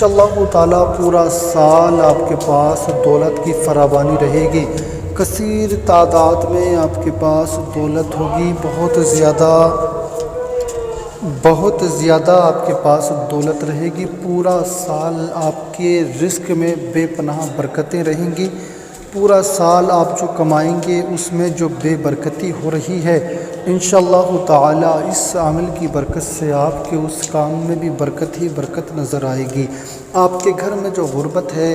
इंशाअल्लाह ताला पूरा साल आपके पास दौलत की फरावानी रहेगी। कसीर तादाद में आपके पास दौलत होगी। बहुत ज़्यादा आपके पास दौलत रहेगी। पूरा साल आपके रिस्क में बेपनाह बरकतें रहेंगी। पूरा साल आप जो कमाएंगे उसमें जो बेबरकती हो रही है, इंशाअल्लाह ताला इस अमल की बरकत से आपके उस काम में भी बरकत ही बरकत नज़र आएगी। आपके घर में जो गुर्बत है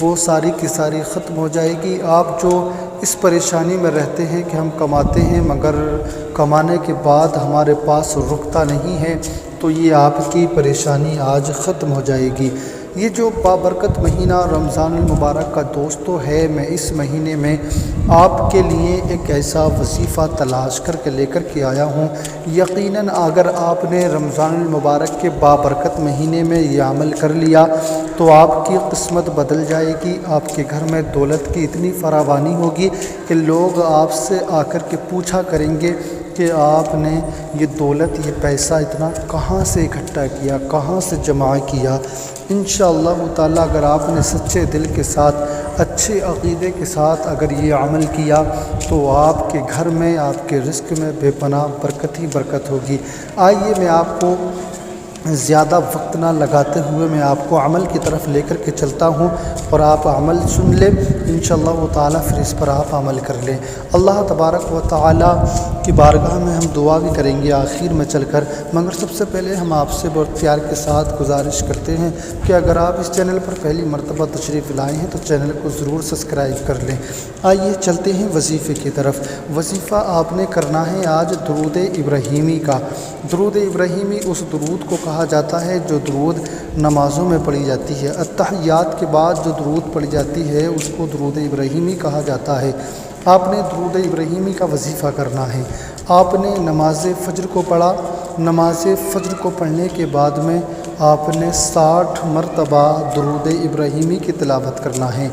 वो सारी की सारी ख़त्म हो जाएगी। आप जो इस परेशानी में रहते हैं कि हम कमाते हैं मगर कमाने के बाद हमारे पास रुकता नहीं है, तो ये आपकी परेशानी आज ख़त्म हो जाएगी। ये जो बाबरकत महीना रमज़ानुल मुबारक का दोस्तों है, मैं इस महीने में आपके लिए एक ऐसा वजीफ़ा तलाश करके लेकर के आया हूँ। यकीनन अगर आपने रमज़ानुल मुबारक के बाबरकत महीने में ये अमल कर लिया तो आपकी किस्मत बदल जाएगी। आपके घर में दौलत की इतनी फरावानी होगी कि लोग आपसे आकर के पूछा करेंगे कि आपने ये दौलत, ये पैसा इतना कहाँ से इकट्ठा किया, कहाँ से जमा किया। इंशाअल्लाह ताला अगर आपने सच्चे दिल के साथ, अच्छे अक़ीदे के साथ अगर ये अमल किया तो आपके घर में, आपके रिस्क में बेपनाह बरकत ही बरकत होगी। आइए मैं आपको ज़्यादा वक्त ना लगाते हुए मैं आपको अमल की तरफ लेकर के चलता हूँ और आप अमल सुन लें इंशाअल्लाह ताला, फिर इस पर आप अमल कर लें। अल्लाह तबारक व ताला की बारगाह में हम दुआ भी करेंगे आखिर में चलकर, मगर सबसे पहले हम आपसे बहुत प्यार के साथ गुजारिश करते हैं कि अगर आप इस चैनल पर पहली मरतबा तशरीफ़ लाए हैं तो चैनल को ज़रूर सब्सक्राइब कर लें। आइए चलते हैं वजीफ़े की तरफ। वजीफ़ा आपने करना है आज दुरूद इब्राहीमी का। दुरूद इब्राहीमी उस दुरूद को कहा जाता है जो दुरूद नमाज़ों में पढ़ी जाती है। अत्तहियात के बाद जो दुरूद पढ़ी जाती है उसको दुरूद इब्राहीमी कहा जाता है। आपने दुरूद इब्राहीमी का वजीफ़ा करना है। आपने नमाज फ़ज्र को पढ़ा। नमाज फ़ज्र को पढ़ने के बाद में आपने 60 मरतबा दुरूद इब्राहीमी की तिलावत करना है।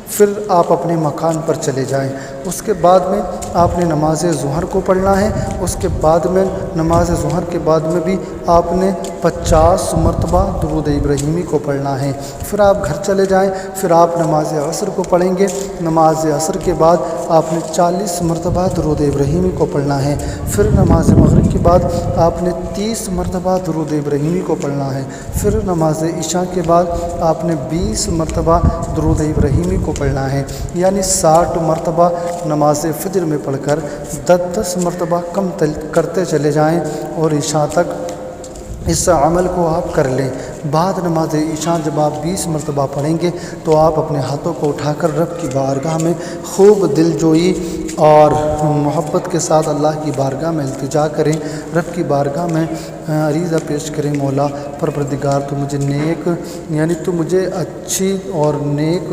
फिर आप अपने मकान पर चले जाएं। उसके बाद में आपने नमाज ज़ुहर को पढ़ना है। उसके बाद में नमाज ज़ुहर के बाद में भी आपने 50 मरतबा दुरूद इब्राहीमी को पढ़ना है। फिर आप घर चले जाएं। फिर आप नमाज असर को पढ़ेंगे। नमाज असर के बाद आपने 40 मरतबा दुरूद इब्राहीमी को पढ़ना है। फिर नमाज मगरिब के बाद आपने 30 मरतबा दुरूद इब्राहीमी को पढ़ना है। फिर नमाज इशा के बाद आपने 20 मरतबा दुरूद इब्राहीमी को पढ़ना है। यानी 60 मरतबा नमाज फ़ज्र में पढ़कर 10-10 मरतबा कम करते चले जाएं और इशा तक इस अमल को आप कर लें। बाद नमाज इशा जब आप 20 मरतबा पढ़ेंगे तो आप अपने हाथों को उठाकर रब की बारगाह में खूब दिलजोई और मोहब्बत के साथ अल्लाह की बारगाह में इल्तिजा करें। रब की बारगाह में अरीज़ा पेश करें, मौला परवरदिगार तो मुझे नेक, यानी तो मुझे अच्छी और नेक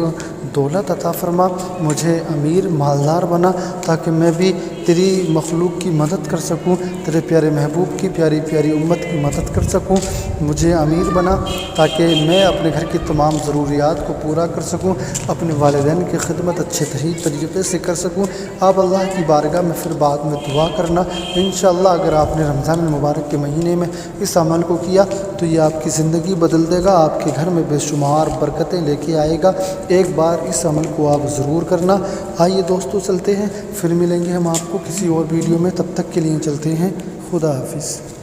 दौलत अता फरमा, मुझे अमीर मालदार बना ताकि मैं भी तेरी मखलूक की मदद कर सकूं, तेरे प्यारे महबूब की प्यारी प्यारी उम्मत की मदद कर सकूं। मुझे अमीर बना ताकि मैं अपने घर की तमाम ज़रूरियात को पूरा कर सकूं, अपने वालिदैन की खिदमत अच्छे तरीक़े से कर सकूं। आप अल्लाह की बारगाह में फिर बाद में दुआ करना। इंशाअल्लाह अगर आपने रमज़ान मुबारक के महीने में इस अमल को किया तो ये आपकी ज़िंदगी बदल देगा, आपके घर में बेशुमार बरकतें लेके आएगा। एक बार इस अमल को आप ज़रूर करना। आइए दोस्तों चलते हैं, फिर मिलेंगे हम आपको किसी और वीडियो में। तब तक के लिए चलते हैं। खुदा हाफिज़।